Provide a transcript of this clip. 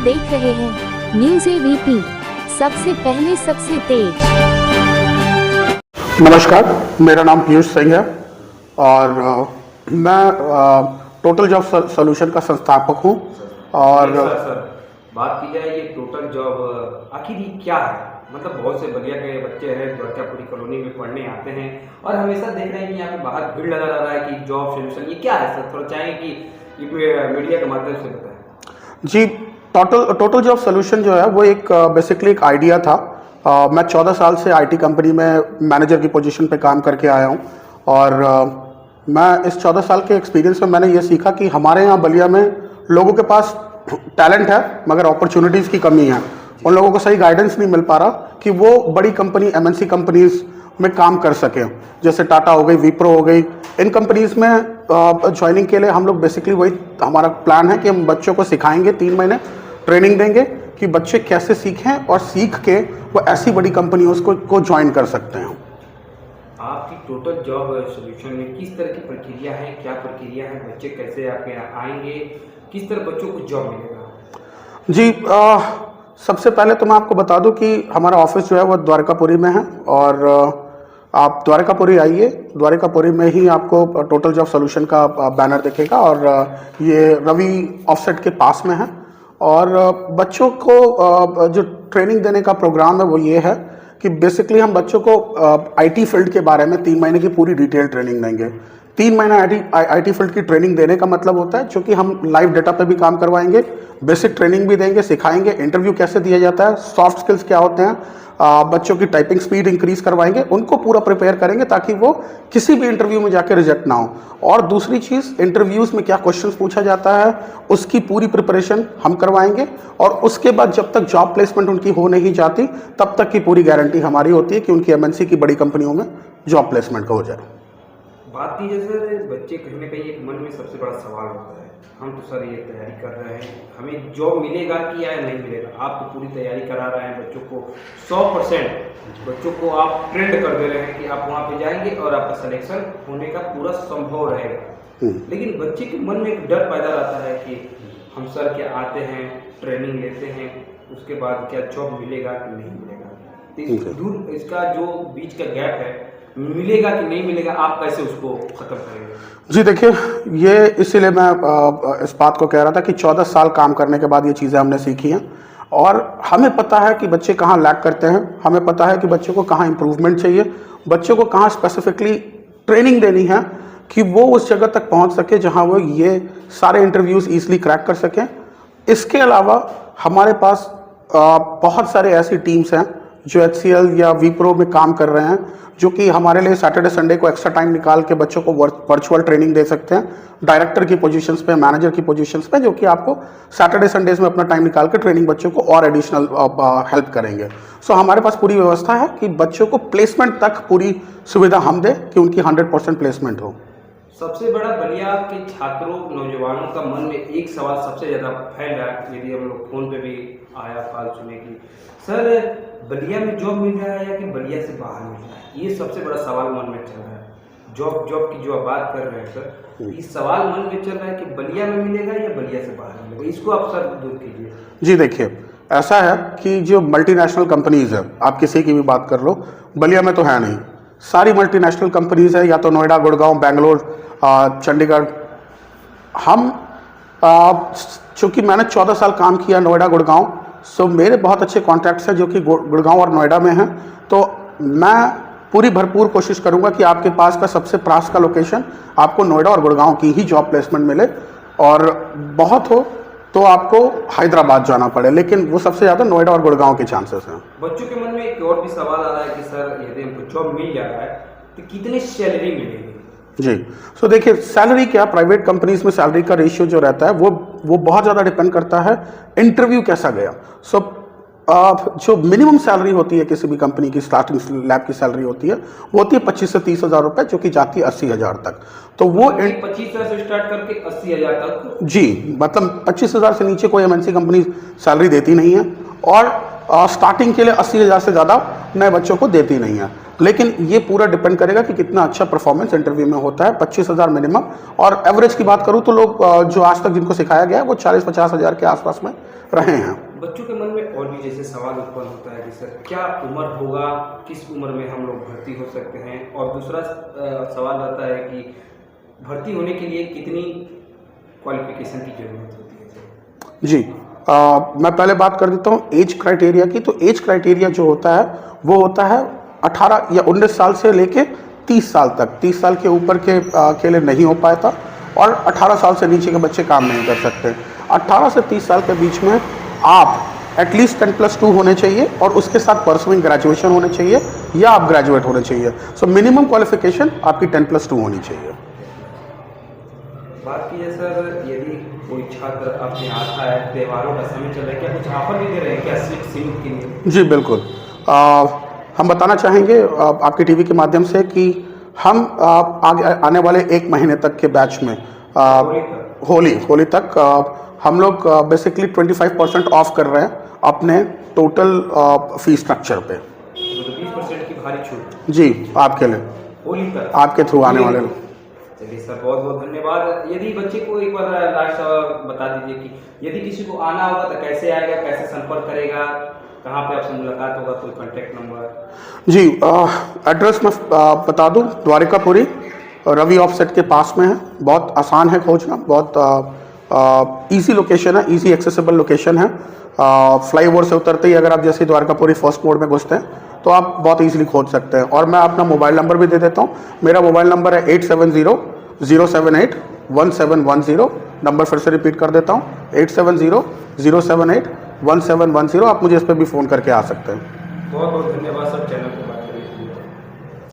देख रहे हैं न्यूज़ एबीपी, सबसे पहले सबसे तेज। नमस्कार, मेरा नाम पीयूष सिंह है और मैं टोटल जॉब सॉल्यूशन का संस्थापक हूं। और सर बात की जाए ये टोटल जॉब आखिर ये क्या है? मतलब बहुत से बलिया के बच्चे हैं द्वारकापुरी कॉलोनी में पढ़ने आते हैं और हमेशा देख रहे हैं कि यहाँ पे बाहर भीड़ लगा रहा है कि जॉब सॉल्यूशन ये क्या है सर? थोड़ा चाहेंगे कि मीडिया के माध्यम से बताएं। जी, टोटल जॉब सॉल्यूशन जो है वो एक बेसिकली एक आइडिया था। मैं 14 साल से आईटी कंपनी में मैनेजर की पोजीशन पे काम करके आया हूँ और मैं इस 14 साल के एक्सपीरियंस में मैंने ये सीखा कि हमारे यहाँ बलिया में लोगों के पास टैलेंट है मगर अपॉर्चुनिटीज़ की कमी है। उन लोगों को सही गाइडेंस नहीं मिल पा रहा कि वो बड़ी कंपनी एमएनसी कंपनीज में काम कर सकें, जैसे टाटा हो गई, विप्रो हो गई। इन कंपनीज में ज्वाइनिंग के लिए हम लोग बेसिकली वही हमारा प्लान है कि हम बच्चों को सिखाएंगे, 3 महीने ट्रेनिंग देंगे कि बच्चे कैसे सीखें और सीख के वो ऐसी बड़ी कंपनियों को ज्वाइन कर सकते हैं। आपकी टोटल जॉब सॉल्यूशन में किस तरह की प्रक्रिया है, क्या प्रक्रिया है, बच्चे कैसे आपके यहाँ आएंगे, किस तरह बच्चों को जॉब मिलेगा? जी, सबसे पहले तो मैं आपको बता दूं कि हमारा ऑफिस जो है वो द्वारकापुरी में है और आप द्वारकापुरी आइए। द्वारकापुरी में ही आपको टोटल जॉब सॉल्यूशन का बैनर दिखेगा और ये रवि ऑफसेट के पास में है। और बच्चों को जो ट्रेनिंग देने का प्रोग्राम है वो ये है कि बेसिकली हम बच्चों को आईटी फील्ड के बारे में 3 महीने की पूरी डिटेल ट्रेनिंग देंगे। 3 महीना आईटी फील्ड की ट्रेनिंग देने का मतलब होता है क्योंकि हम लाइव डेटा पे भी काम करवाएंगे, बेसिक ट्रेनिंग भी देंगे, सिखाएंगे इंटरव्यू कैसे दिया जाता है, सॉफ्ट स्किल्स क्या होते हैं, बच्चों की टाइपिंग स्पीड इंक्रीज करवाएंगे, उनको पूरा प्रिपेयर करेंगे ताकि वो किसी भी इंटरव्यू में जाकर रिजेक्ट ना हो। और दूसरी चीज़, इंटरव्यूज़ में क्या क्वेश्चंस पूछा जाता है उसकी पूरी प्रिपरेशन हम करवाएंगे और उसके बाद जब तक जॉब प्लेसमेंट उनकी हो नहीं जाती तब तक की पूरी गारंटी हमारी होती है कि उनकी एमएनसी की बड़ी कंपनियों में जॉब प्लेसमेंट हो जाए। बात की जाए सर, बच्चे कहीं ना कहीं एक मन में सबसे बड़ा सवाल होता है, हम तो सर ये तैयारी कर रहे हैं, हमें जॉब मिलेगा कि या नहीं मिलेगा? आप तो पूरी तैयारी करा रहे हैं बच्चों को, 100% बच्चों को आप ट्रेंड कर दे रहे हैं कि आप वहाँ पे जाएंगे और आपका सिलेक्शन होने का पूरा संभव रहेगा। लेकिन बच्चे के मन में एक डर पैदा रहता है कि हम सर क्या आते हैं, ट्रेनिंग लेते हैं, उसके बाद क्या जॉब मिलेगा कि नहीं मिलेगा? तो इसका जो बीच का गैप है, मिलेगा कि नहीं मिलेगा, आप कैसे उसको खत्म करेंगे? जी देखिए, ये इसीलिए मैं इस बात को कह रहा था कि 14 साल काम करने के बाद ये चीज़ें हमने सीखी हैं और हमें पता है कि बच्चे कहाँ लैग करते हैं, हमें पता है कि बच्चों को कहाँ इम्प्रूवमेंट चाहिए, बच्चों को कहाँ स्पेसिफिकली ट्रेनिंग देनी है कि वो उस जगह तक पहुँच सके जहाँ वो ये सारे इंटरव्यूज़ ईजिली क्रैक कर सकें। इसके अलावा हमारे पास बहुत सारे ऐसी टीम्स हैं जो HCL या विप्रो में काम कर रहे हैं, जो कि हमारे लिए सैटरडे संडे को एक्स्ट्रा टाइम निकाल के बच्चों को वर्चुअल ट्रेनिंग दे सकते हैं, डायरेक्टर की पोजीशंस पे, मैनेजर की पोजीशंस पे, जो कि आपको सैटरडे संडेज में अपना टाइम निकाल के ट्रेनिंग बच्चों को और एडिशनल हेल्प करेंगे। सो हमारे पास पूरी व्यवस्था है कि बच्चों को प्लेसमेंट तक पूरी सुविधा हम दें कि उनकी 100% प्लेसमेंट हो। सबसे बड़ा बलिया के छात्रों, नौजवानों का मन में एक सवाल सबसे ज़्यादा फैल रहा है, यदि हम लोग फोन पे भी आया कॉल सुने कि सर बलिया में जॉब मिल रहा है या कि बलिया से बाहर मिल रहा है? ये सबसे बड़ा सवाल मन में चल रहा है। जॉब की जो आप बात कर रहे हैं सर, ये सवाल मन में चल रहा है कि बलिया में मिलेगा या बलिया से बाहर मिलेगा, इसको आप सर दूर कीजिए। जी देखिए, ऐसा है कि जो मल्टीनेशनल कंपनीज है, आप किसी की भी बात कर लो, बलिया में तो है नहीं, सारी मल्टीनेशनल कंपनीज है, या तो नोएडा, गुड़गांव, बेंगलोर, चंडीगढ़। हम चूँकि मैंने 14 साल काम किया नोएडा, गुड़गांव, सो मेरे बहुत अच्छे कॉन्टैक्ट्स हैं जो कि गुड़गांव और नोएडा में हैं। तो मैं पूरी भरपूर कोशिश करूंगा कि आपके पास का सबसे पास का लोकेशन आपको नोएडा और गुड़गांव की ही जॉब प्लेसमेंट मिले, और बहुत हो तो आपको हैदराबाद जाना पड़े, लेकिन वो सबसे ज़्यादा नोएडा और गुड़गांव के चांसेस हैं। बच्चों के मन में एक और भी सवाल आ रहा है कि सर यदि हमको जॉब मिल जा रहा है तो कितनी सैलरी मिलेगी? जी, सो देखिए, सैलरी क्या, प्राइवेट कंपनीज में सैलरी का रेशियो जो रहता है वो बहुत ज़्यादा डिपेंड करता है इंटरव्यू कैसा गया। सो जो मिनिमम सैलरी होती है किसी भी कंपनी की, स्टार्टिंग लैब की सैलरी होती है, वो होती है 25 से 30 हज़ार रुपये, जो कि जाती है 80,000 तक। तो वो 25,000 से स्टार्ट करके 80,000 तक? जी, मतलब 25,000 से नीचे कोई एमएनसी कंपनी सैलरी देती नहीं है। और स्टार्टिंग के लिए 80,000 से ज़्यादा नए बच्चों को देती नहीं है, लेकिन ये पूरा डिपेंड करेगा कि कितना अच्छा परफॉर्मेंस इंटरव्यू में होता है। 25,000 मिनिमम, और एवरेज की बात करूँ तो लोग जो आज तक जिनको सिखाया गया है वो 40-50 हज़ार के आसपास में रहे हैं। बच्चों के मन में और भी जैसे सवाल उत्पन्न होता है कि सर क्या उम्र होगा, किस उम्र में हम लोग भर्ती हो सकते हैं, और दूसरा सवाल आता है कि भर्ती होने के लिए कितनी क्वालिफिकेशन की जरूरत होती है सर? जी, मैं पहले बात कर देता हूँ एज क्राइटेरिया की। तो एज क्राइटेरिया जो होता है वो होता है 18 या 19 साल से लेके 30 साल तक। 30 साल के ऊपर के लिए नहीं हो पाता, और 18 साल से नीचे के बच्चे काम नहीं कर सकते। 18 से 30 साल के बीच में आप एटलीस्ट 10+2 होने चाहिए, और उसके साथ परसुइंग ग्रेजुएशन होने चाहिए, या आप ग्रेजुएट होने चाहिए। सो मिनिमम क्वालिफिकेशन आपकी 10+2 होनी चाहिए। बात कीजिए सर, यदि कोई छात्र अपने आता है, त्योहारों का समय चल रहा है, क्या कुछ ऑफर भी दे रहे हैं क्या सीट के लिए? जी बिल्कुल, हम बताना चाहेंगे आपकी टीवी के माध्यम से कि हम आगे आने वाले 1 महीने तक के बैच में होली तक हम लोग बेसिकली 25% ऑफ कर रहे हैं अपने टोटल फीस स्ट्रक्चर पे। 20% की भारी छूट जी, आपके लिए, होली तक आपके थ्रू आने वाले लोग। चलिए सर, बहुत बहुत धन्यवाद। यदि बच्चे को एक बार लास्ट बता दीजिए कि यदि किसी को आना होगा तो कैसे आएगा, कैसे संपर्क करेगा, कहाँ पे आपसे मुलाकात होगा, कोई कॉन्टैक्ट नंबर? जी, एड्रेस मैं बता दूं, द्वारिकापुरी रवि ऑफसेट के पास में है। बहुत आसान है खोजना, बहुत ईजी लोकेशन है, ईजी एक्सेसिबल लोकेशन है। फ्लाईओवर से उतरते ही अगर आप जैसे द्वारिकापुरी फर्स्ट मोड में घुसते हैं तो आप बहुत ईजिली खोज सकते हैं। और मैं अपना मोबाइल नंबर भी दे देता हूँ। मेरा मोबाइल नंबर है 8700781710। नंबर फिर से रिपीट कर देता हूँ, 8700781710। आप मुझे इस पर भी फ़ोन करके आ सकते हैं। बहुत बहुत धन्यवाद सर चैनल